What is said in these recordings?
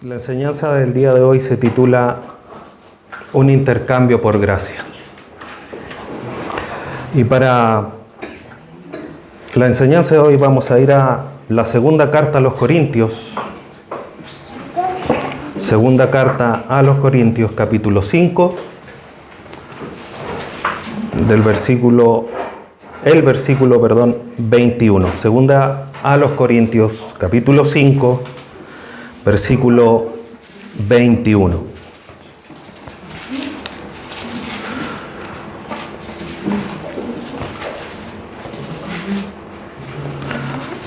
La enseñanza del día de hoy se titula Un intercambio por gracia. Y para la enseñanza de hoy vamos a ir a la segunda carta a los Corintios. Segunda carta a los Corintios, capítulo 5, el versículo 21. Segunda a los Corintios, capítulo 5, versículo 21.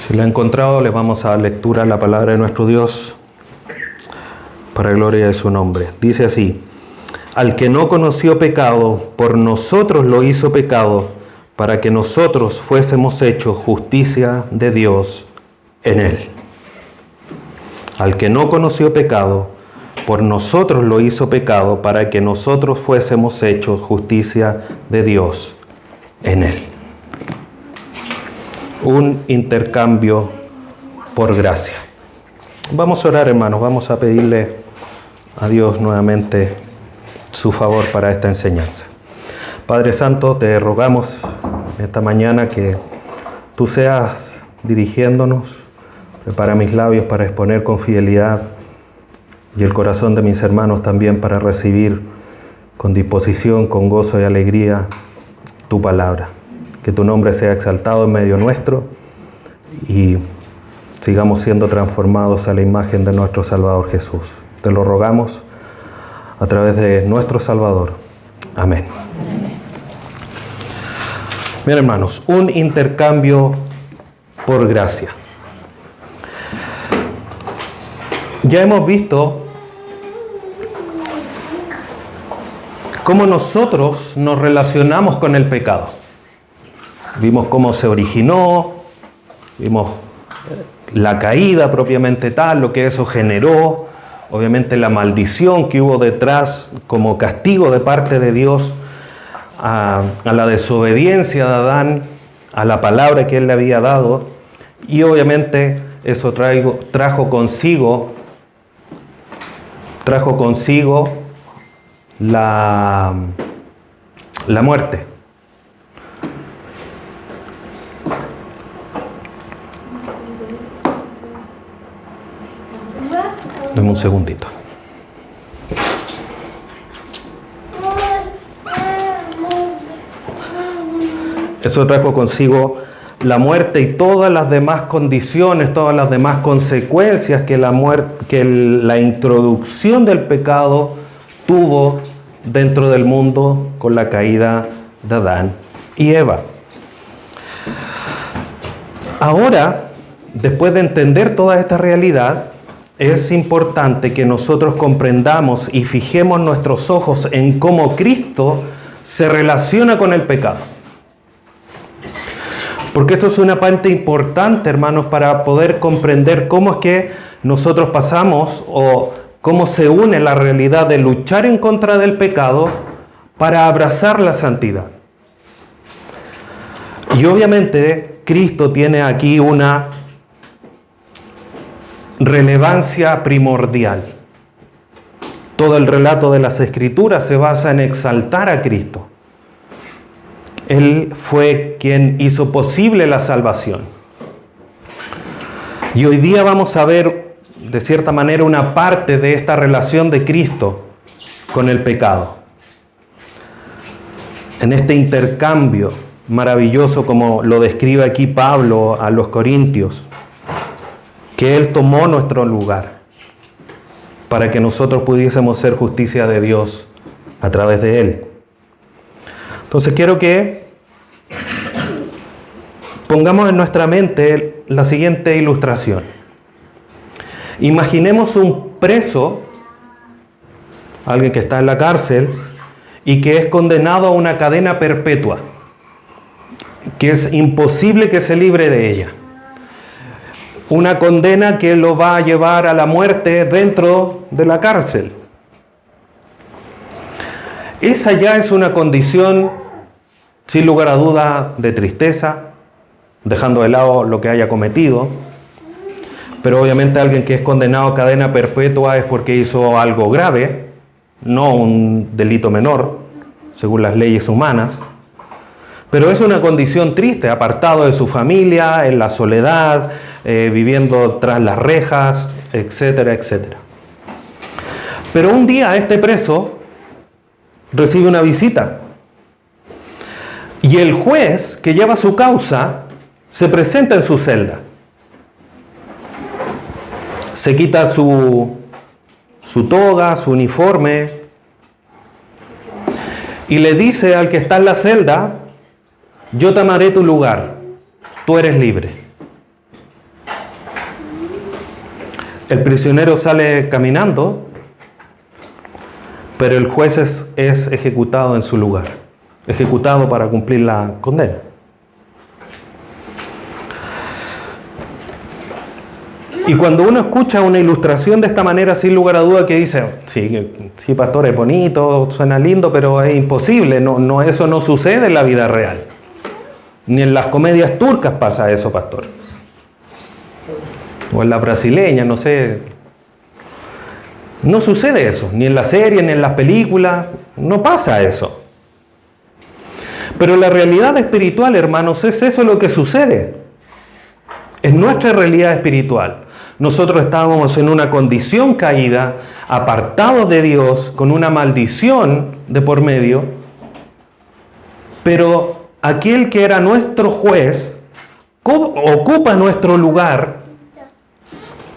Si lo ha encontrado, le vamos a dar lectura a la palabra de nuestro Dios para gloria de su nombre. Dice así: al que no conoció pecado, por nosotros lo hizo pecado, para que nosotros fuésemos hechos justicia de Dios en él. Al que no conoció pecado, por nosotros lo hizo pecado, para que nosotros fuésemos hechos justicia de Dios en él. Un intercambio por gracia. Vamos a orar, hermanos, vamos a pedirle a Dios nuevamente su favor para esta enseñanza. Padre Santo, te rogamos esta mañana que tú seas dirigiéndonos. Prepara mis labios para exponer con fidelidad y el corazón de mis hermanos también para recibir con disposición, con gozo y alegría tu palabra. Que tu nombre sea exaltado en medio nuestro y sigamos siendo transformados a la imagen de nuestro Salvador Jesús. Te lo rogamos a través de nuestro Salvador. Amén. Bien, hermanos, un intercambio por gracia. Ya hemos visto cómo nosotros nos relacionamos con el pecado. Vimos cómo se originó, vimos la caída propiamente tal, lo que eso generó, obviamente la maldición que hubo detrás como castigo de parte de Dios a la desobediencia de Adán, a la palabra que él le había dado, y obviamente eso trajo consigo la muerte. Dame un segundito. Eso trajo consigo la muerte y todas las demás condiciones, todas las demás consecuencias que la introducción del pecado tuvo dentro del mundo con la caída de Adán y Eva. Ahora, después de entender toda esta realidad, es importante que nosotros comprendamos y fijemos nuestros ojos en cómo Cristo se relaciona con el pecado. Porque esto es una parte importante, hermanos, para poder comprender cómo es que nosotros pasamos o cómo se une la realidad de luchar en contra del pecado para abrazar la santidad. Y obviamente Cristo tiene aquí una relevancia primordial. Todo el relato de las Escrituras se basa en exaltar a Cristo. Él fue quien hizo posible la salvación. Y hoy día vamos a ver, de cierta manera, una parte de esta relación de Cristo con el pecado. En este intercambio maravilloso, como lo describe aquí Pablo a los Corintios, que Él tomó nuestro lugar para que nosotros pudiésemos ser justicia de Dios a través de Él. Entonces quiero que pongamos en nuestra mente la siguiente ilustración. Imaginemos un preso, alguien que está en la cárcel y que es condenado a una cadena perpetua, que es imposible que se libre de ella. Una condena que lo va a llevar a la muerte dentro de la cárcel. Esa ya es una condición, sin lugar a duda, de tristeza, dejando de lado lo que haya cometido. Pero obviamente alguien que es condenado a cadena perpetua es porque hizo algo grave, no un delito menor, según las leyes humanas. Pero es una condición triste, apartado de su familia, en la soledad, viviendo tras las rejas, etcétera, etcétera. Pero un día este preso recibe una visita. Y el juez que lleva su causa se presenta en su celda. Se quita su toga, su uniforme, y le dice al que está en la celda: yo tomaré tu lugar, tú eres libre. El prisionero sale caminando, pero el juez es ejecutado en su lugar, ejecutado para cumplir la condena. Y cuando uno escucha una ilustración de esta manera, sin lugar a duda que dice, sí, pastor, es bonito, suena lindo, pero es imposible, eso no sucede en la vida real. Ni en las comedias turcas pasa eso, pastor. O en las brasileñas, no sé. No sucede eso, ni en la serie, ni en las películas, no pasa eso. Pero la realidad espiritual, hermanos, es eso lo que sucede. Es nuestra realidad espiritual. Nosotros estábamos en una condición caída, apartados de Dios, con una maldición de por medio, pero aquel que era nuestro juez ocupa nuestro lugar,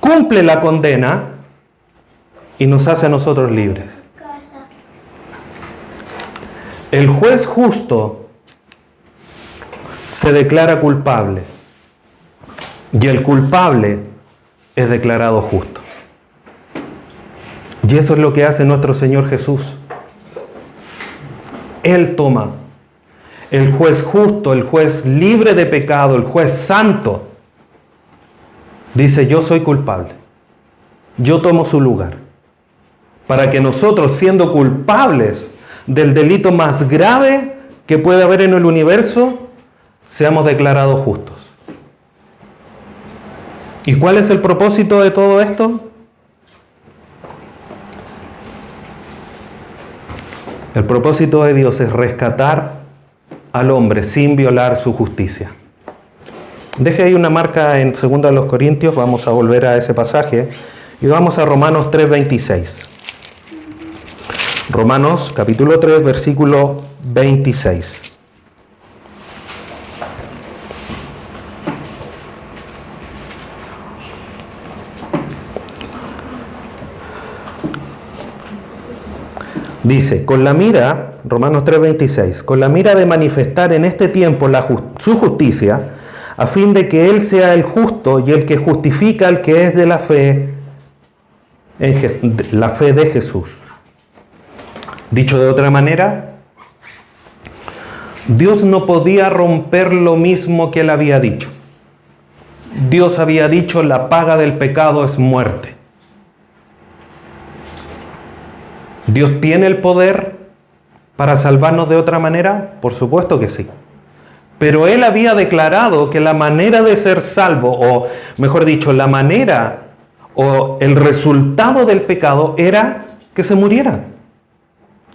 cumple la condena y nos hace a nosotros libres. El juez justo se declara culpable y el culpable es declarado justo. Y eso es lo que hace nuestro Señor Jesús. Él toma, el juez justo, el juez libre de pecado, el juez santo, dice: yo soy culpable, yo tomo su lugar, para que nosotros, siendo culpables del delito más grave que puede haber en el universo, seamos declarados justos. ¿Y cuál es el propósito de todo esto? El propósito de Dios es rescatar al hombre sin violar su justicia. Deje ahí una marca en 2 Corintios, vamos a volver a ese pasaje y vamos a Romanos 3:26. Romanos capítulo 3, versículo 26. Dice, con la mira, Romanos 3:26, con la mira de manifestar en este tiempo su justicia, a fin de que Él sea el justo y el que justifica al que es de la fe, la fe de Jesús. Dicho de otra manera, Dios no podía romper lo mismo que Él había dicho. Dios había dicho: la paga del pecado es muerte. ¿Dios tiene el poder para salvarnos de otra manera? Por supuesto que sí. Pero Él había declarado que la manera de ser salvo, o mejor dicho, la manera o el resultado del pecado era que se muriera,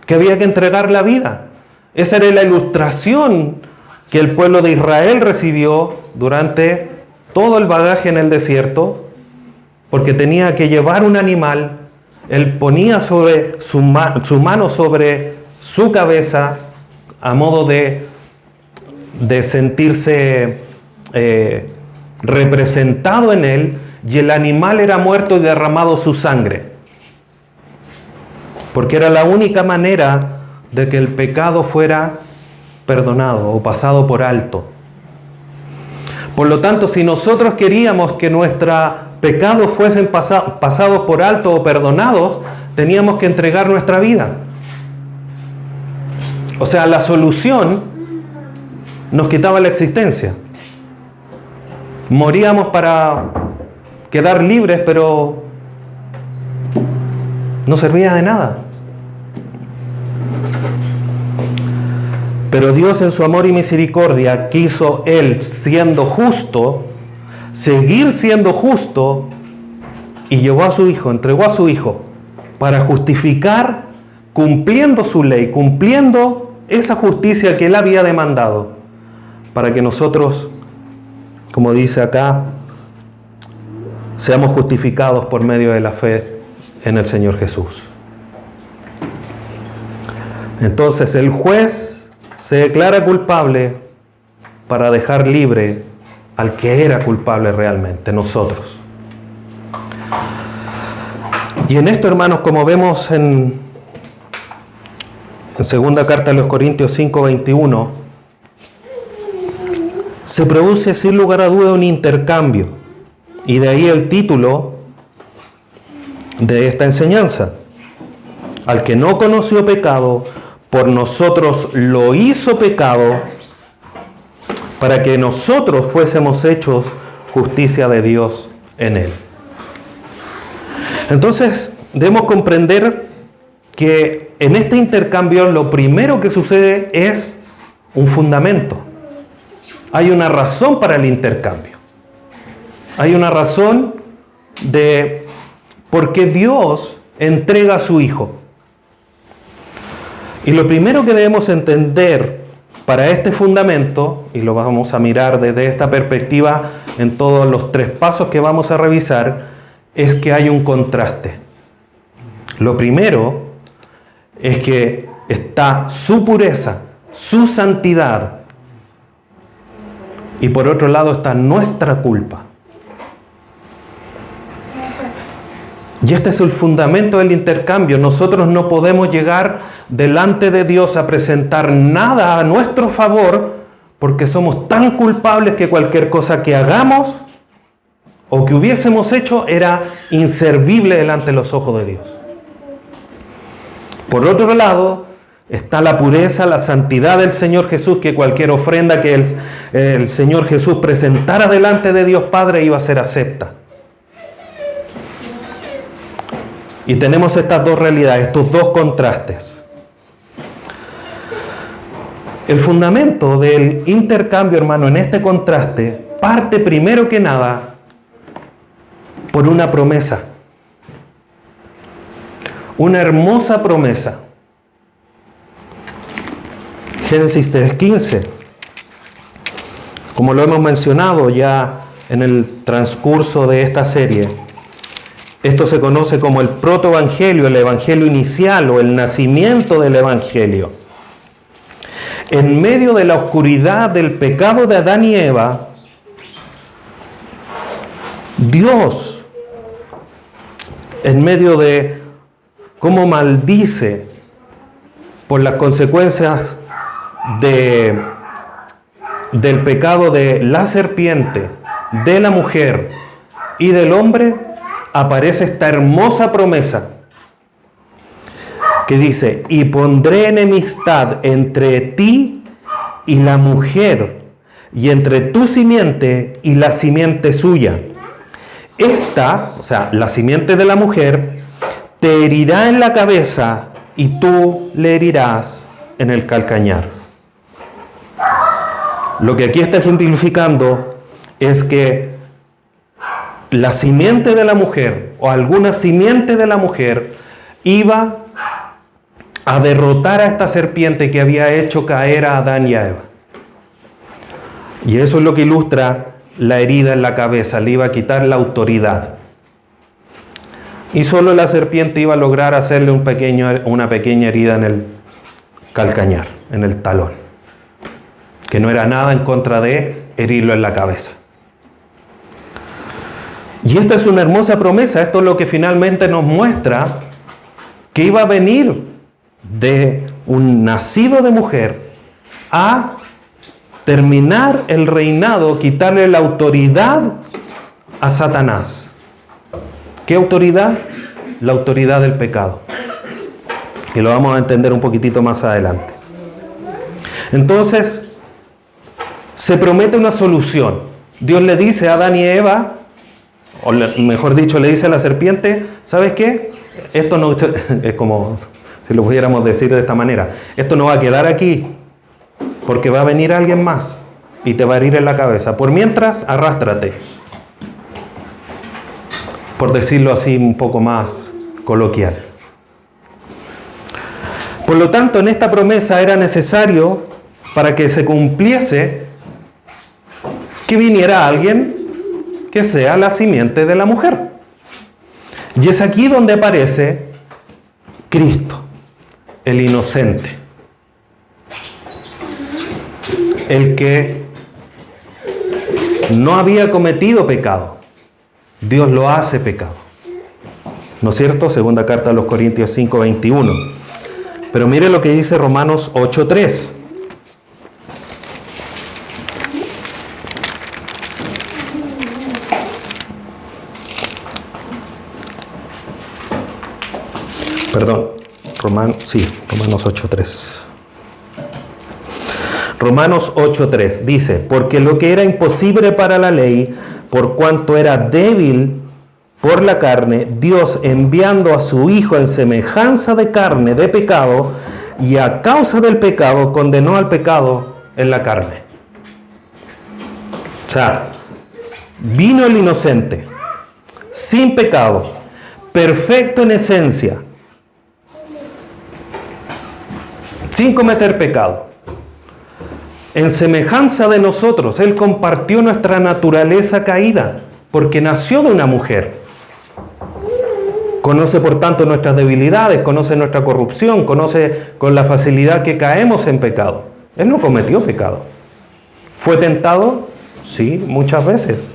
que había que entregar la vida. Esa era la ilustración que el pueblo de Israel recibió durante todo el bagaje en el desierto, porque tenía que llevar un animal. Él ponía sobre su mano sobre su cabeza a modo de sentirse representado en él, y el animal era muerto y derramado su sangre, porque era la única manera de que el pecado fuera perdonado o pasado por alto. Por lo tanto, si nosotros queríamos que nuestros pecados fuesen pasados por alto o perdonados, teníamos que entregar nuestra vida. O sea, la solución nos quitaba la existencia. Moríamos para quedar libres, pero no servía de nada. Pero Dios, en su amor y misericordia, quiso Él, siendo justo, seguir siendo justo y llevó a su Hijo, entregó a su Hijo para justificar, cumpliendo su ley, cumpliendo esa justicia que Él había demandado, para que nosotros, como dice acá, seamos justificados por medio de la fe en el Señor Jesús. Entonces el juez se declara culpable para dejar libre al que era culpable realmente, nosotros. Y en esto, hermanos, como vemos en segunda carta de los Corintios 5:21, se produce sin lugar a duda un intercambio. Y de ahí el título de esta enseñanza. Al que no conoció pecado, por nosotros lo hizo pecado, para que nosotros fuésemos hechos justicia de Dios en Él. Entonces, debemos comprender que en este intercambio lo primero que sucede es un fundamento. Hay una razón para el intercambio. Hay una razón de por qué Dios entrega a su Hijo. Y lo primero que debemos entender para este fundamento, y lo vamos a mirar desde esta perspectiva en todos los 3 pasos que vamos a revisar, es que hay un contraste. Lo primero es que está su pureza, su santidad, y por otro lado está nuestra culpa. Y este es el fundamento del intercambio. Nosotros no podemos llegar delante de Dios a presentar nada a nuestro favor porque somos tan culpables que cualquier cosa que hagamos o que hubiésemos hecho era inservible delante de los ojos de Dios. Por otro lado, está la pureza, la santidad del Señor Jesús, que cualquier ofrenda que el Señor Jesús presentara delante de Dios Padre iba a ser acepta. Y tenemos estas dos realidades, estos dos contrastes. El fundamento del intercambio, hermano, en este contraste, parte primero que nada por una promesa. Una hermosa promesa. Génesis 3:15. Como lo hemos mencionado ya en el transcurso de esta serie, esto se conoce como el protoevangelio, el evangelio inicial o el nacimiento del evangelio. En medio de la oscuridad del pecado de Adán y Eva, Dios, en medio de cómo maldice por las consecuencias del pecado de la serpiente, de la mujer y del hombre, aparece esta hermosa promesa que dice: y pondré enemistad entre ti y la mujer, y entre tu simiente y la simiente suya. Esta, o sea, la simiente de la mujer, te herirá en la cabeza y tú le herirás en el calcañar. Lo que aquí está ejemplificando es que la simiente de la mujer o alguna simiente de la mujer iba a derrotar a esta serpiente que había hecho caer a Adán y a Eva. Y eso es lo que ilustra la herida en la cabeza, le iba a quitar la autoridad. Y solo la serpiente iba a lograr hacerle una pequeña herida en el calcañar, en el talón, que no era nada en contra de herirlo en la cabeza. Y esta es una hermosa promesa. Esto es lo que finalmente nos muestra que iba a venir de un nacido de mujer a terminar el reinado, quitarle la autoridad a Satanás. ¿Qué autoridad? La autoridad del pecado. Y lo vamos a entender un poquitito más adelante. Entonces, se promete una solución. Dios le dice a Adán y Eva, o mejor dicho, le dice a la serpiente: ¿sabes qué? Esto no es como si lo pudiéramos decir de esta manera. Esto no va a quedar aquí, porque va a venir alguien más y te va a herir en la cabeza. Por mientras, arrástrate. por decirlo así un poco más coloquial. Por lo tanto, en esta promesa era necesario, para que se cumpliese, que viniera alguien que sea la simiente de la mujer. Y es aquí donde aparece Cristo, el inocente, el que no había cometido pecado. Dios lo hace pecado. ¿No es cierto? Segunda carta a los Corintios 5:21. Pero mire lo que dice Romanos 8:3. Perdón, Romanos 8:3. Romanos 8:3 dice, porque lo que era imposible para la ley, por cuanto era débil por la carne, Dios enviando a su Hijo en semejanza de carne de pecado, y a causa del pecado condenó al pecado en la carne. O sea, vino el inocente, sin pecado, perfecto en esencia, sin cometer pecado. En semejanza de nosotros, Él compartió nuestra naturaleza caída, porque nació de una mujer. Conoce por tanto nuestras debilidades, conoce nuestra corrupción, conoce con la facilidad que caemos en pecado. Él no cometió pecado. ¿Fue tentado? Sí, muchas veces.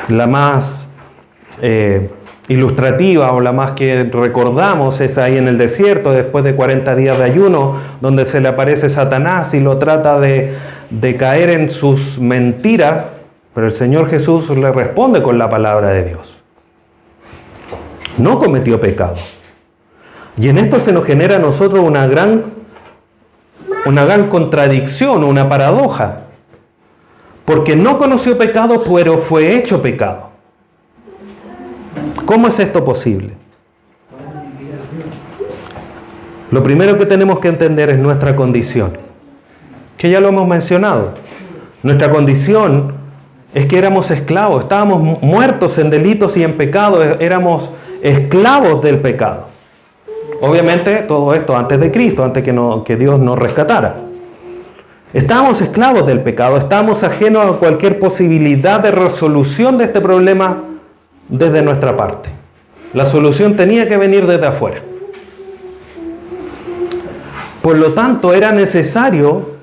La más ilustrativa o la más que recordamos es ahí en el desierto, después de 40 días de ayuno, donde se le aparece Satanás y lo trata de caer en sus mentiras, pero el Señor Jesús le responde con la palabra de Dios. No cometió pecado. Y en esto se nos genera a nosotros una gran contradicción, una paradoja. Porque no conoció pecado, pero fue hecho pecado. ¿Cómo es esto posible? Lo primero que tenemos que entender es nuestra condición, que ya lo hemos mencionado. Nuestra condición es que éramos esclavos, estábamos muertos en delitos y en pecados, éramos esclavos del pecado. Obviamente todo esto antes de Cristo, antes que Dios nos rescatara. Estábamos esclavos del pecado, estábamos ajenos a cualquier posibilidad de resolución de este problema desde nuestra parte. La solución tenía que venir desde afuera. Por lo tanto, era necesario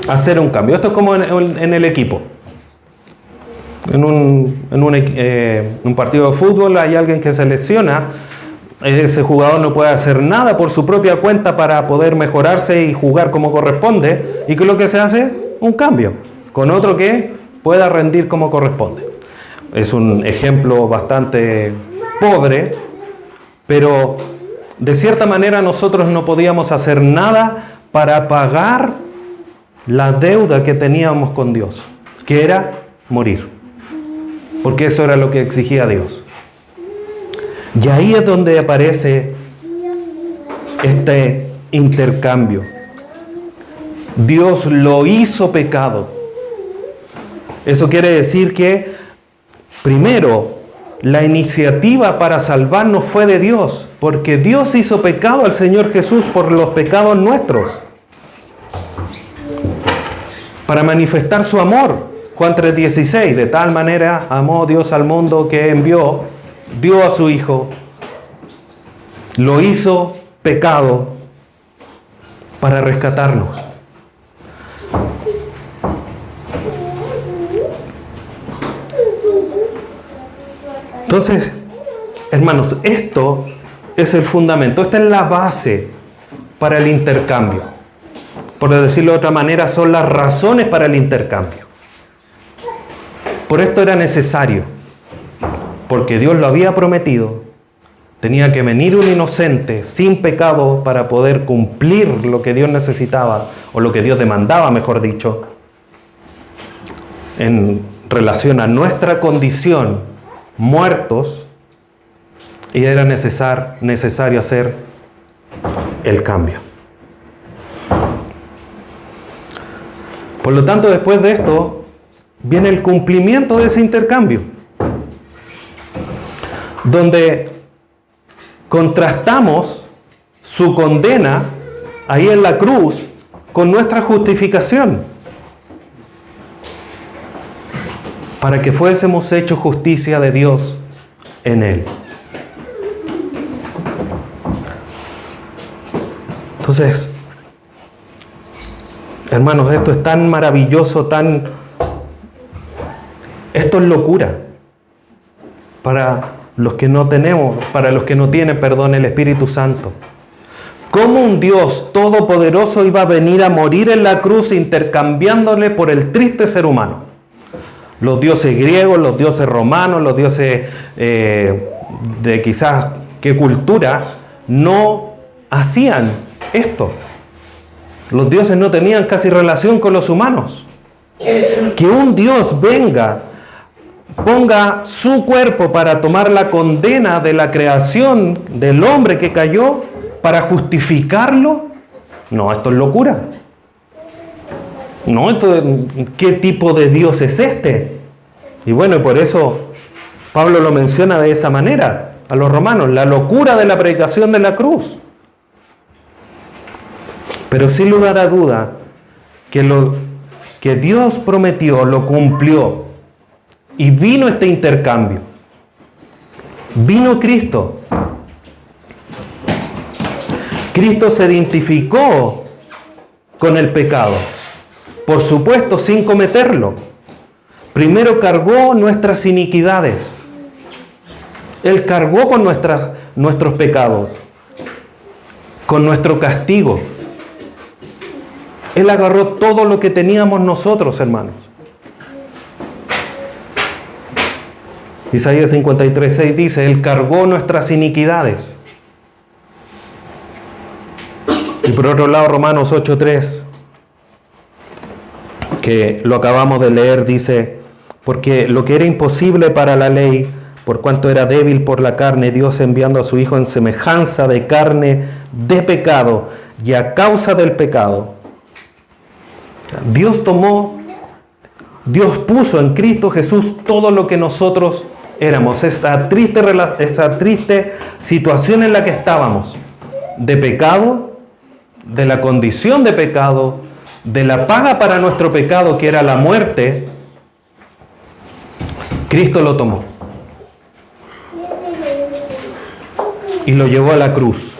hacer un cambio. Esto es como en el equipo. En un partido de fútbol hay alguien que se lesiona. Ese jugador no puede hacer nada por su propia cuenta para poder mejorarse y jugar como corresponde. ¿Y qué es lo que se hace? Un cambio con otro que pueda rendir como corresponde. Es un ejemplo bastante pobre, pero de cierta manera nosotros no podíamos hacer nada para pagar la deuda que teníamos con Dios, que era morir, porque eso era lo que exigía Dios. Y ahí es donde aparece este intercambio. Dios lo hizo pecado. Eso quiere decir que, primero, la iniciativa para salvarnos fue de Dios, porque Dios hizo pecado al Señor Jesús por los pecados nuestros, para manifestar su amor. Juan 3:16, de tal manera amó Dios al mundo que dio a su Hijo, lo hizo pecado para rescatarnos. Entonces, hermanos, esto es el fundamento, esta es la base para el intercambio. Por decirlo de otra manera, son las razones para el intercambio. Por esto era necesario, porque Dios lo había prometido. Tenía que venir un inocente sin pecado para poder cumplir lo que Dios necesitaba, o lo que Dios demandaba, mejor dicho, en relación a nuestra condición, muertos, y era necesario hacer el cambio. Por lo tanto, después de esto, viene el cumplimiento de ese intercambio, donde contrastamos su condena ahí en la cruz con nuestra justificación, para que fuésemos hechos justicia de Dios en Él. Entonces, hermanos, esto es tan maravilloso, esto es locura para los que no tienen, el Espíritu Santo. ¿Cómo un Dios todopoderoso iba a venir a morir en la cruz intercambiándole por el triste ser humano? Los dioses griegos, los dioses romanos, los dioses de quizás qué cultura, no hacían esto. Los dioses no tenían casi relación con los humanos. Que un Dios venga, ponga su cuerpo para tomar la condena de la creación del hombre que cayó, para justificarlo, no, esto es locura. No, ¿qué tipo de Dios es este? Y bueno, y por eso Pablo lo menciona de esa manera a los romanos, la locura de la predicación de la cruz. Pero sin lugar a duda, que lo que Dios prometió lo cumplió. Y vino este intercambio. Vino Cristo. Cristo se identificó con el pecado. Por supuesto, sin cometerlo. Primero cargó nuestras iniquidades. Él cargó con nuestros pecados, con nuestro castigo. Él agarró todo lo que teníamos nosotros, hermanos. Isaías 53:6 dice, Él cargó nuestras iniquidades. Y por otro lado, Romanos 8:3, que lo acabamos de leer, dice, porque lo que era imposible para la ley, por cuanto era débil por la carne, Dios enviando a su Hijo en semejanza de carne de pecado, y a causa del pecado, Dios puso en Cristo Jesús todo lo que nosotros éramos, esta triste situación en la que estábamos, de pecado, de la condición de pecado, de la paga para nuestro pecado que era la muerte. Cristo lo tomó y lo llevó a la cruz.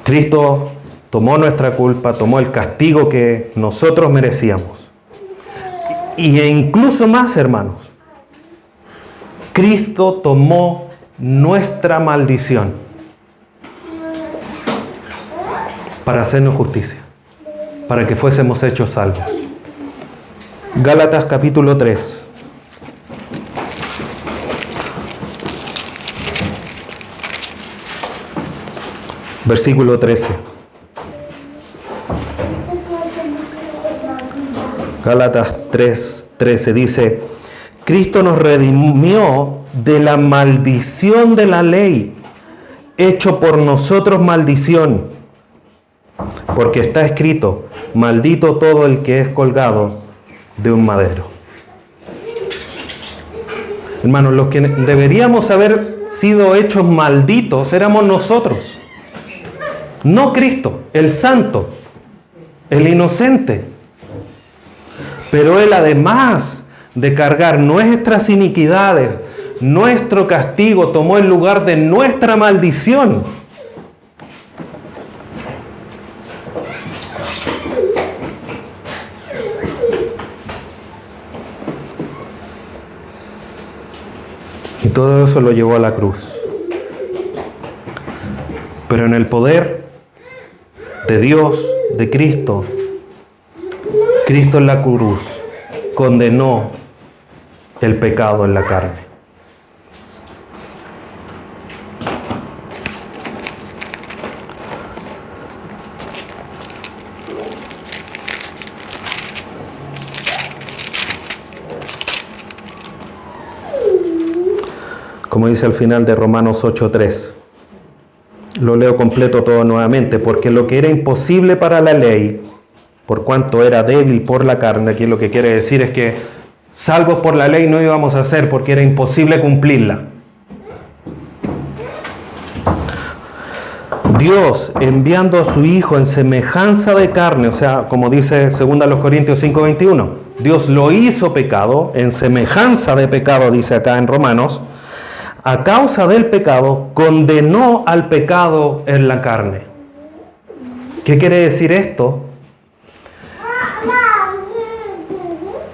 Cristo tomó nuestra culpa, tomó el castigo que nosotros merecíamos. Y incluso más, hermanos, Cristo tomó nuestra maldición para hacernos justicia, para que fuésemos hechos salvos. Gálatas capítulo 3. Versículo 13. Gálatas 3:13 dice, Cristo nos redimió de la maldición de la ley, hecho por nosotros maldición, porque está escrito, maldito todo el que es colgado de un madero. Hermanos, los que deberíamos haber sido hechos malditos éramos nosotros. No Cristo, el santo, el inocente. Pero Él, además de cargar nuestras iniquidades, nuestro castigo, tomó el lugar de nuestra maldición. Y todo eso lo llevó a la cruz. Pero en el poder de Dios, de Cristo, Cristo en la cruz condenó el pecado en la carne. Como dice al final de Romanos 8:3. Lo leo completo todo nuevamente. Porque lo que era imposible para la ley, por cuanto era débil por la carne. Aquí lo que quiere decir es que salvos por la ley no íbamos a ser porque era imposible cumplirla. Dios enviando a su Hijo en semejanza de carne, o sea, como dice 2 Corintios 5:21, Dios lo hizo pecado, en semejanza de pecado, dice acá en Romanos, a causa del pecado, condenó al pecado en la carne. ¿Qué quiere decir esto?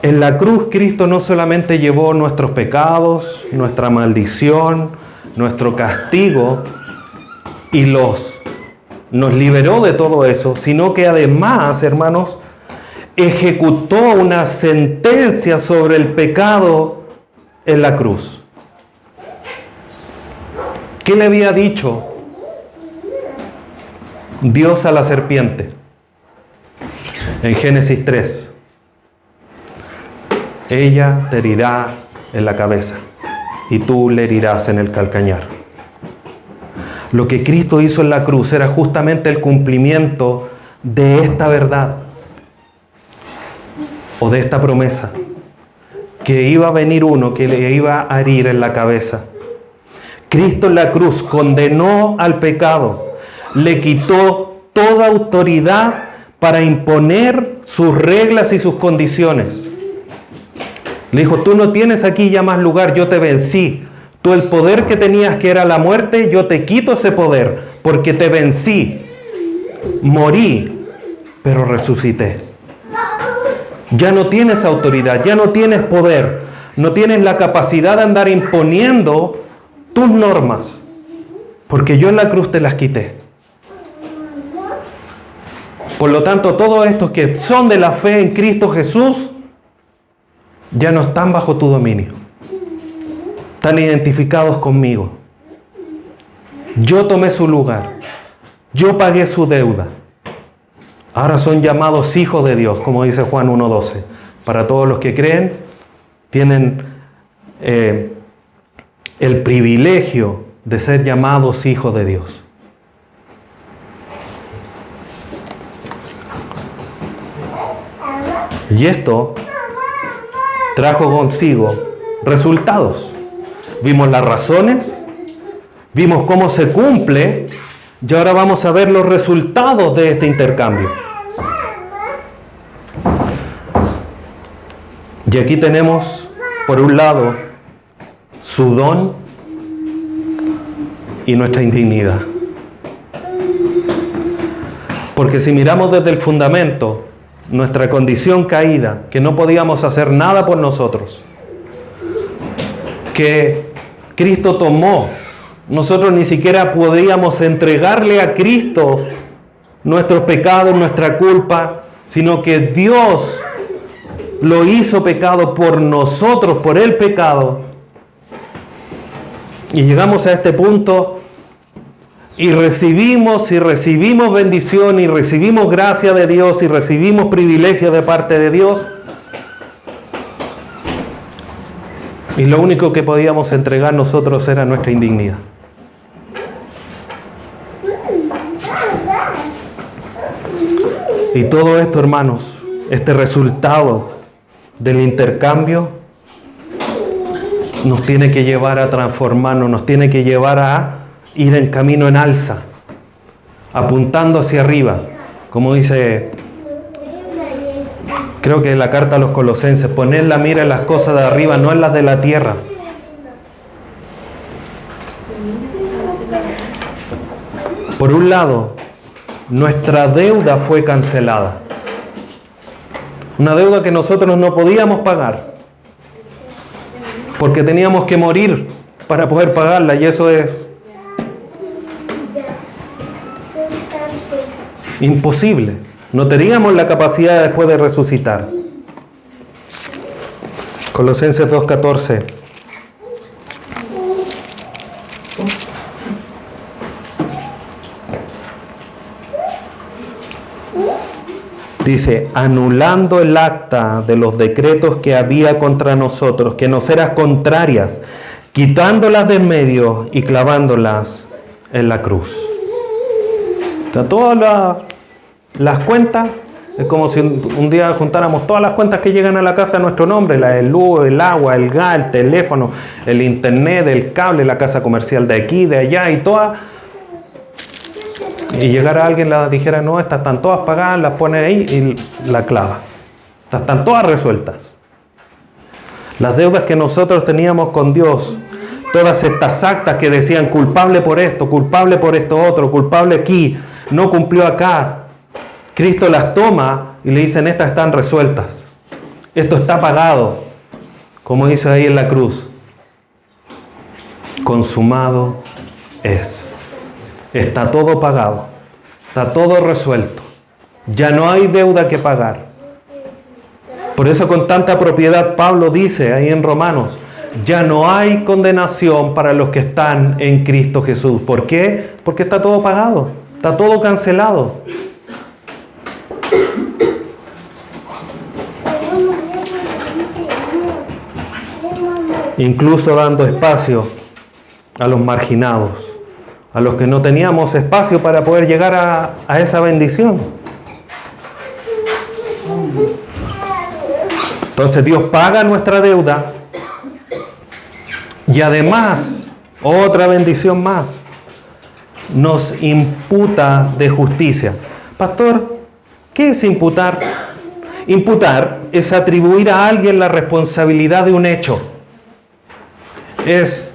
En la cruz Cristo no solamente llevó nuestros pecados, nuestra maldición, nuestro castigo, y nos liberó de todo eso, sino que además, hermanos, ejecutó una sentencia sobre el pecado en la cruz. ¿Qué le había dicho Dios a la serpiente? En Génesis 3. Ella te herirá en la cabeza y tú le herirás en el calcañar. Lo que Cristo hizo en la cruz era justamente el cumplimiento de esta verdad o de esta promesa, que iba a venir uno que le iba a herir en la cabeza. Cristo en la cruz condenó al pecado, le quitó toda autoridad para imponer sus reglas y sus condiciones. Le dijo, tú no tienes aquí ya más lugar, yo te vencí. Tú el poder que tenías, que era la muerte, yo te quito ese poder, porque te vencí. Morí, pero resucité. Ya no tienes autoridad, ya no tienes poder, no tienes la capacidad de andar imponiendo tus normas, porque yo en la cruz te las quité. Por lo tanto, todos estos que son de la fe en Cristo Jesús, ya no están bajo tu dominio. Están identificados conmigo. Yo tomé su lugar. Yo pagué su deuda. Ahora son llamados hijos de Dios, como dice Juan 1:12. Para todos los que creen, tienen el privilegio de ser llamados hijos de Dios. Y esto trajo consigo resultados. Vimos las razones, vimos cómo se cumple, y ahora vamos a ver los resultados de este intercambio. Y aquí tenemos, por un lado, su don y nuestra indignidad. Porque si miramos desde el fundamento, nuestra condición caída, que no podíamos hacer nada por nosotros, que Cristo tomó, nosotros ni siquiera podíamos entregarle a Cristo nuestros pecados, nuestra culpa, sino que Dios lo hizo pecado por nosotros, por el pecado. Y llegamos a este punto y recibimos bendición y recibimos gracia de Dios y recibimos privilegio de parte de Dios. Y lo único que podíamos entregar nosotros era nuestra indignidad. Y todo esto, hermanos, este resultado del intercambio nos tiene que llevar a transformarnos, nos tiene que llevar a ir en camino en alza, apuntando hacia arriba, como dice, creo que en la carta a los Colosenses, poner la mira en las cosas de arriba, no en las de la tierra. Por un lado, nuestra deuda fue cancelada. Una deuda que nosotros no podíamos pagar, porque teníamos que morir para poder pagarla, y eso es imposible. No teníamos la capacidad después de resucitar. Colosenses 2:14. Dice, anulando el acta de los decretos que había contra nosotros, que nos eran contrarias, quitándolas de en medio y clavándolas en la cruz. O sea, todas las cuentas Es como si un día juntáramos todas las cuentas que llegan a la casa a nuestro nombre, la del luz, el agua, el gas, el teléfono, el internet, el cable, la casa comercial de aquí, de allá y todas. Y llegara alguien, la dijera, no, estas están todas pagadas, las pone ahí y la clava. Estas están todas resueltas. Las deudas que nosotros teníamos con Dios, todas estas actas que decían culpable por esto otro, culpable aquí, no cumplió acá. Cristo las toma y le dicen, estas están resueltas. Esto está pagado. Como dice ahí en la cruz. Consumado es. Está todo pagado. Está todo resuelto. Ya no hay deuda que pagar. Por eso con tanta propiedad Pablo dice ahí en Romanos, ya no hay condenación para los que están en Cristo Jesús. ¿Por qué? Porque está todo pagado. Está todo cancelado. Incluso dando espacio a los marginados, a los que no teníamos espacio para poder llegar a esa bendición. Entonces Dios paga nuestra deuda y además, otra bendición más, nos imputa de justicia. Pastor, ¿qué es imputar? Imputar es atribuir a alguien la responsabilidad de un hecho. Es,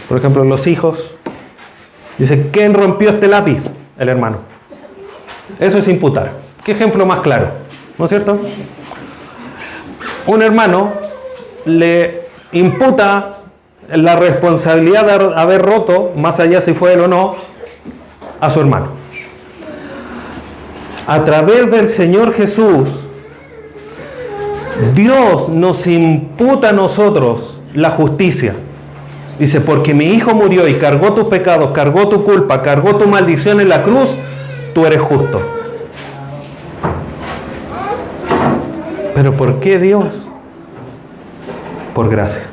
por ejemplo, los hijos. Dice, ¿quién rompió este lápiz? El hermano. Eso es imputar. ¿Qué ejemplo más claro? ¿No es cierto? Un hermano le imputa la responsabilidad de haber roto, más allá si fue él o no, a su hermano. A través del Señor Jesús, Dios nos imputa a nosotros la justicia. Dice, porque mi hijo murió y cargó tus pecados, cargó tu culpa, cargó tu maldición en la cruz, tú eres justo. ¿Pero por qué Dios? Por gracia.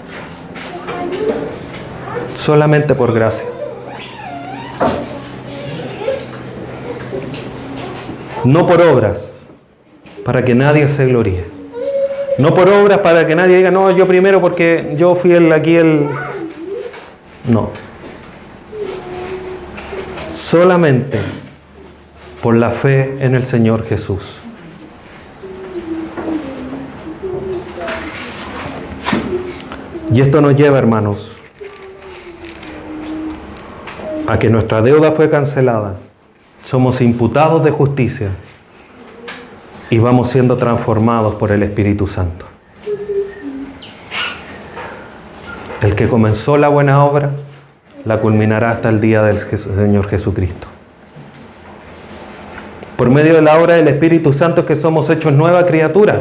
Solamente por gracia. No por obras, para que nadie se gloríe. No por obras para que nadie diga, no, yo primero porque yo fui el... No. Solamente por la fe en el Señor Jesús. Y esto nos lleva, hermanos, a que nuestra deuda fue cancelada. Somos imputados de justicia. Y vamos siendo transformados por el Espíritu Santo. El que comenzó la buena obra, la culminará hasta el día del Señor Jesucristo. Por medio de la obra del Espíritu Santo es que somos hechos nueva criatura.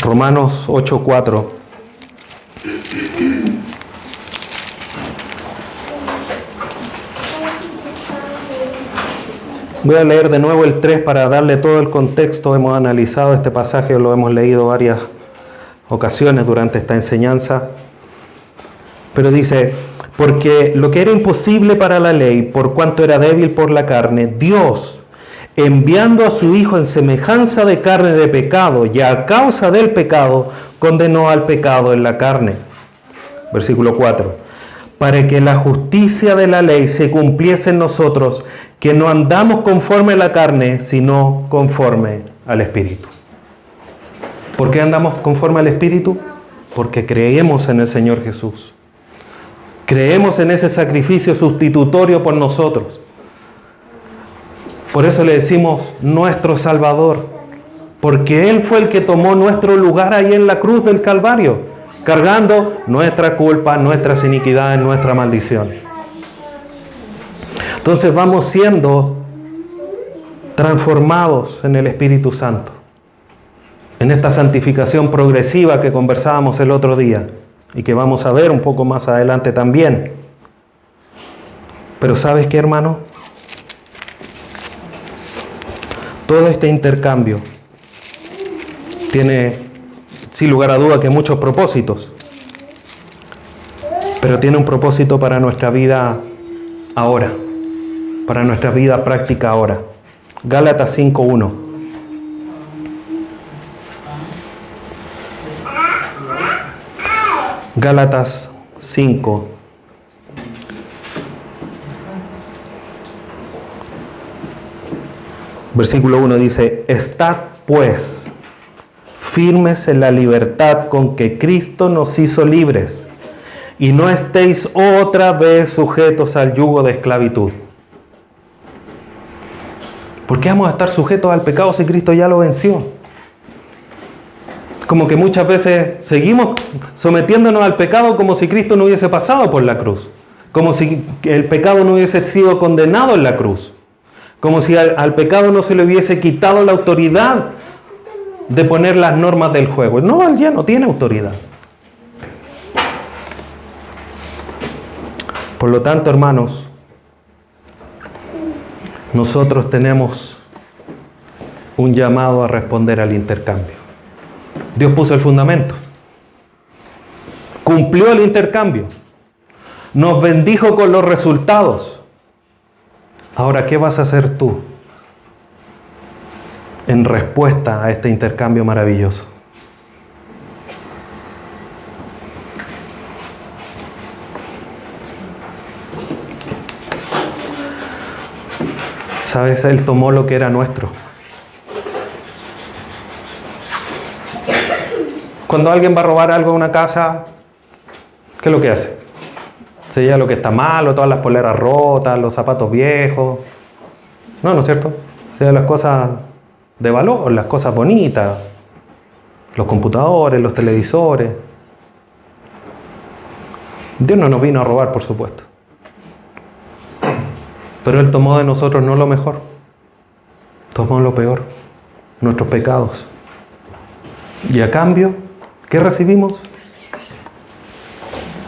Romanos 8:4. Voy a leer de nuevo el 3 para darle todo el contexto. Hemos analizado este pasaje, lo hemos leído varias ocasiones durante esta enseñanza. Pero dice, porque lo que era imposible para la ley, por cuanto era débil por la carne, Dios, enviando a su Hijo en semejanza de carne de pecado, y a causa del pecado, condenó al pecado en la carne. Versículo 4. Para que la justicia de la ley se cumpliese en nosotros, que no andamos conforme a la carne, sino conforme al Espíritu. ¿Por qué andamos conforme al Espíritu? Porque creemos en el Señor Jesús. Creemos en ese sacrificio sustitutorio por nosotros. Por eso le decimos nuestro Salvador, porque Él fue el que tomó nuestro lugar ahí en la cruz del Calvario, cargando nuestra culpa, nuestras iniquidades, nuestra maldición. Entonces vamos siendo transformados en el Espíritu Santo, en esta santificación progresiva que conversábamos el otro día y que vamos a ver un poco más adelante también. Pero ¿sabes qué, hermano? Todo este intercambio tiene, sin lugar a duda, que muchos propósitos, pero tiene un propósito para nuestra vida ahora, para nuestra vida práctica ahora. Gálatas 5:1. Gálatas 5. Versículo 1 dice: Estad pues firmes en la libertad con que Cristo nos hizo libres, y no estéis otra vez sujetos al yugo de esclavitud. ¿Por qué vamos a estar sujetos al pecado si Cristo ya lo venció? Como que muchas veces seguimos sometiéndonos al pecado como si Cristo no hubiese pasado por la cruz, como si el pecado no hubiese sido condenado en la cruz, como si al pecado no se le hubiese quitado la autoridad de poner las normas del juego. No, él ya no tiene autoridad. Por lo tanto, hermanos, nosotros tenemos un llamado a responder al intercambio. Dios puso el fundamento, cumplió el intercambio, nos bendijo con los resultados. Ahora, ¿qué vas a hacer tú en respuesta a este intercambio maravilloso? ¿Sabes? Él tomó lo que era nuestro. Cuando alguien va a robar algo a una casa, ¿qué es lo que hace? Se lleva lo que está malo, todas las poleras rotas, los zapatos viejos. No, ¿no es cierto? Se lleva las cosas de valor, las cosas bonitas, los computadores, los televisores. Dios no nos vino a robar, por supuesto. Pero Él tomó de nosotros no lo mejor, tomó lo peor, nuestros pecados. Y a cambio, ¿qué recibimos?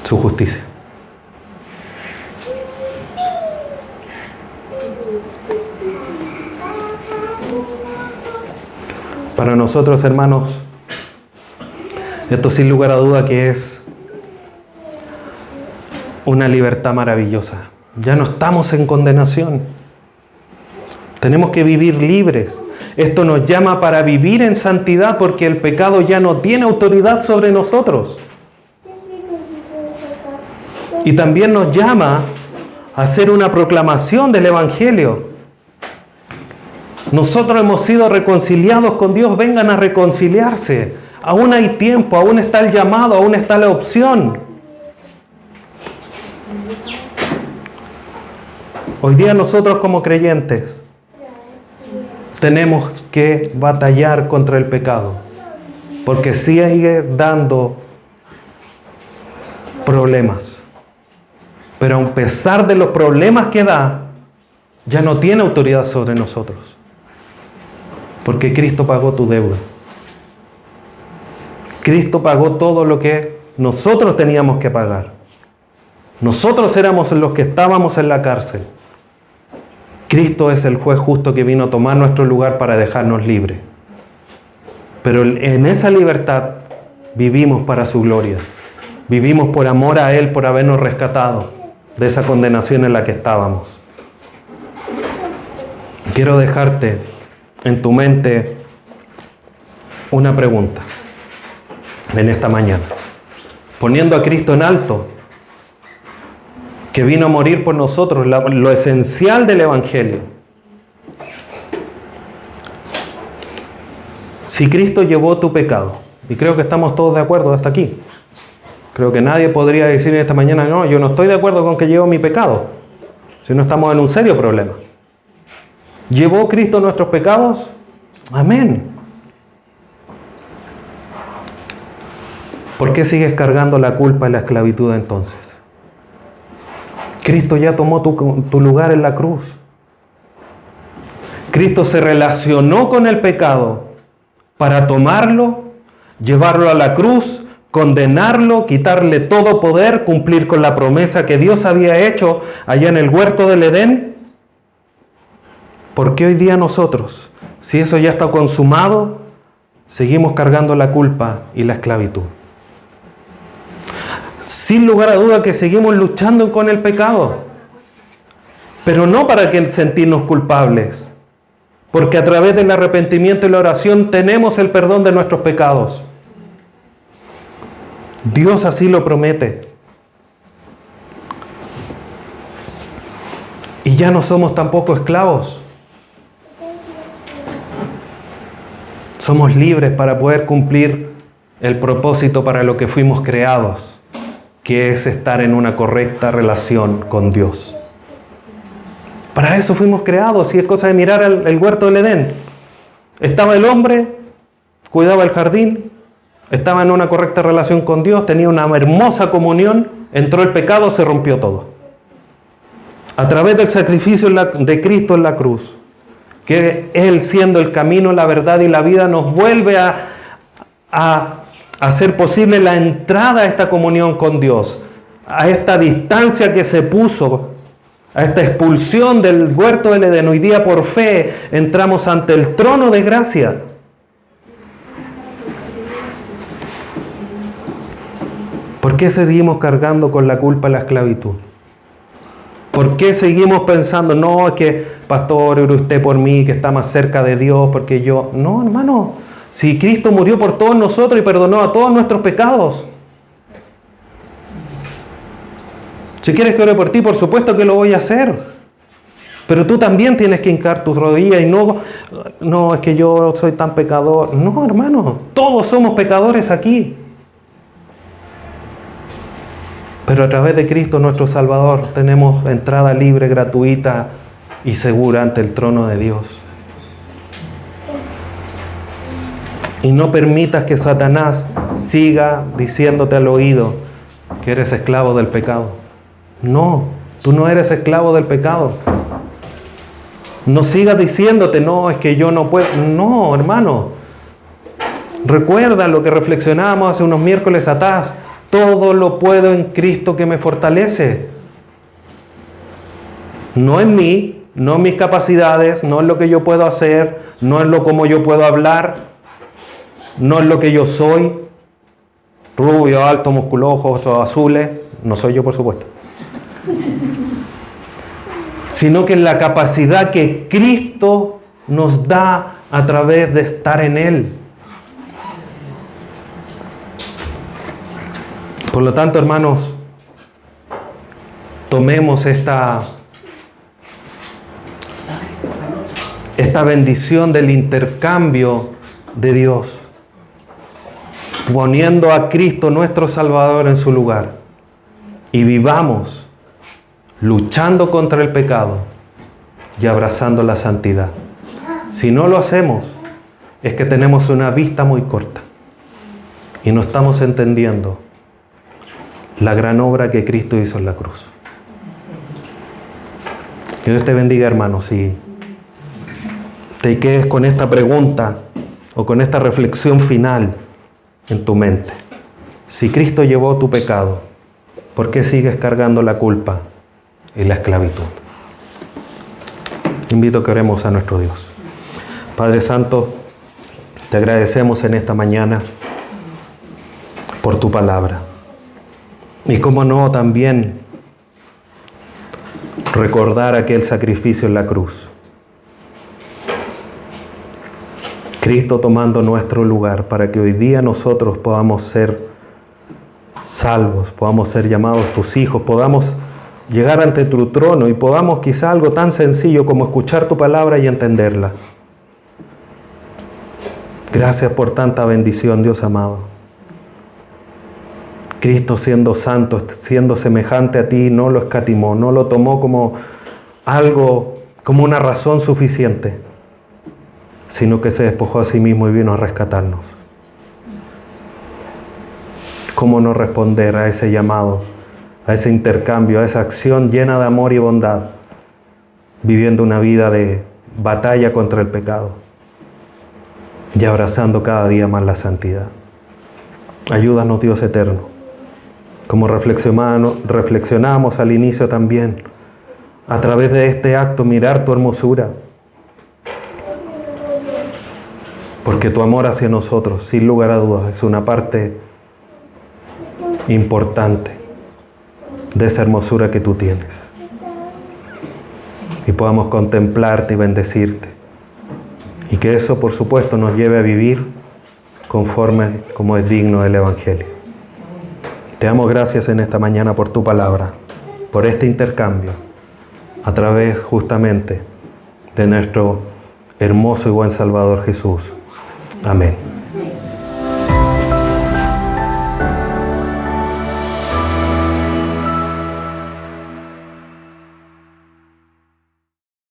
Su justicia. Para nosotros, hermanos, esto sin lugar a duda que es una libertad maravillosa. Ya no estamos en condenación. Tenemos que vivir libres. Esto nos llama para vivir en santidad porque el pecado ya no tiene autoridad sobre nosotros. Y también nos llama a hacer una proclamación del Evangelio. Nosotros hemos sido reconciliados con Dios, vengan a reconciliarse. Aún hay tiempo, aún está el llamado, aún está la opción. Hoy día nosotros como creyentes tenemos que batallar contra el pecado, porque sigue dando problemas. Pero a pesar de los problemas que da, ya no tiene autoridad sobre nosotros, porque Cristo pagó tu deuda. Cristo pagó todo lo que nosotros teníamos que pagar. Nosotros éramos los que estábamos en la cárcel. Cristo es el juez justo que vino a tomar nuestro lugar para dejarnos libres. Pero en esa libertad vivimos para su gloria. Vivimos por amor a Él, por habernos rescatado de esa condenación en la que estábamos. Quiero dejarte en tu mente una pregunta en esta mañana. Poniendo a Cristo en alto, que vino a morir por nosotros, lo esencial del Evangelio. Si Cristo llevó tu pecado, y creo que estamos todos de acuerdo hasta aquí, creo que nadie podría decir en esta mañana, no, yo no estoy de acuerdo con que llevo mi pecado, si no estamos en un serio problema. ¿Llevó Cristo nuestros pecados? Amén. ¿Por qué sigues cargando la culpa y la esclavitud entonces? Cristo ya tomó tu lugar en la cruz. Cristo se relacionó con el pecado para tomarlo, llevarlo a la cruz, condenarlo, quitarle todo poder, cumplir con la promesa que Dios había hecho allá en el huerto del Edén. ¿Por qué hoy día nosotros, si eso ya está consumado, seguimos cargando la culpa y la esclavitud? Sin lugar a duda que seguimos luchando con el pecado. Pero no para que sentirnos culpables, porque a través del arrepentimiento y la oración tenemos el perdón de nuestros pecados. Dios así lo promete. Y ya no somos tampoco esclavos. Somos libres para poder cumplir el propósito para lo que fuimos creados, que es estar en una correcta relación con Dios. Para eso fuimos creados, y es cosa de mirar el huerto del Edén. Estaba el hombre, cuidaba el jardín, estaba en una correcta relación con Dios, tenía una hermosa comunión, entró el pecado, se rompió todo. A través del sacrificio de Cristo en la cruz, que Él, siendo el camino, la verdad y la vida, nos vuelve a hacer posible la entrada a esta comunión con Dios, a esta distancia que se puso, a esta expulsión del huerto del Edén. Hoy día, por fe, entramos ante el trono de gracia. ¿Por qué seguimos cargando con la culpa y la esclavitud? ¿Por qué seguimos pensando, no, es que, pastor, ore usted por mí, que está más cerca de Dios, porque yo... No, hermano, si Cristo murió por todos nosotros y perdonó a todos nuestros pecados. Si quieres que ore por ti, por supuesto que lo voy a hacer. Pero tú también tienes que hincar tus rodillas y no, es que yo soy tan pecador. No, hermano, todos somos pecadores aquí. Pero a través de Cristo nuestro Salvador tenemos entrada libre, gratuita y segura ante el trono de Dios. Y no permitas que Satanás siga diciéndote al oído que eres esclavo del pecado. No, tú no eres esclavo del pecado. No sigas diciéndote, no, es que yo no puedo. No, hermano. Recuerda lo que reflexionábamos hace unos miércoles atrás. Todo lo puedo en Cristo que me fortalece. No en mí, no en mis capacidades, no en lo que yo puedo hacer, no en lo como yo puedo hablar, no en lo que yo soy. Rubio, alto, musculoso, ojos azules. No soy yo, por supuesto. Sino que en la capacidad que Cristo nos da a través de estar en Él. Por lo tanto, hermanos, tomemos esta bendición del intercambio de Dios, poniendo a Cristo nuestro Salvador en su lugar, y vivamos luchando contra el pecado y abrazando la santidad. Si no lo hacemos, es que tenemos una vista muy corta y no estamos entendiendo la gran obra que Cristo hizo en la cruz. Que Dios te bendiga, hermano. Si te quedes con esta pregunta o con esta reflexión final en tu mente. Si Cristo llevó tu pecado, ¿por qué sigues cargando la culpa y la esclavitud? Invito a que oremos a nuestro Dios. Padre Santo, te agradecemos en esta mañana por tu palabra. Y cómo no, también recordar aquel sacrificio en la cruz. Cristo tomando nuestro lugar para que hoy día nosotros podamos ser salvos, podamos ser llamados tus hijos, podamos llegar ante tu trono y podamos quizá algo tan sencillo como escuchar tu palabra y entenderla. Gracias por tanta bendición, Dios amado. Cristo, siendo santo, siendo semejante a ti, no lo escatimó, no lo tomó como algo, como una razón suficiente, sino que se despojó a sí mismo y vino a rescatarnos. ¿Cómo no responder a ese llamado, a ese intercambio, a esa acción llena de amor y bondad, viviendo una vida de batalla contra el pecado y abrazando cada día más la santidad? Ayúdanos, Dios eterno. Como reflexionamos al inicio también, a través de este acto mirar tu hermosura. Porque tu amor hacia nosotros, sin lugar a dudas, es una parte importante de esa hermosura que tú tienes. y podamos contemplarte y bendecirte. Y que eso, por supuesto, nos lleve a vivir conforme como es digno del Evangelio. Te damos gracias en esta mañana por tu palabra, por este intercambio, a través justamente de nuestro hermoso y buen Salvador Jesús. Amén.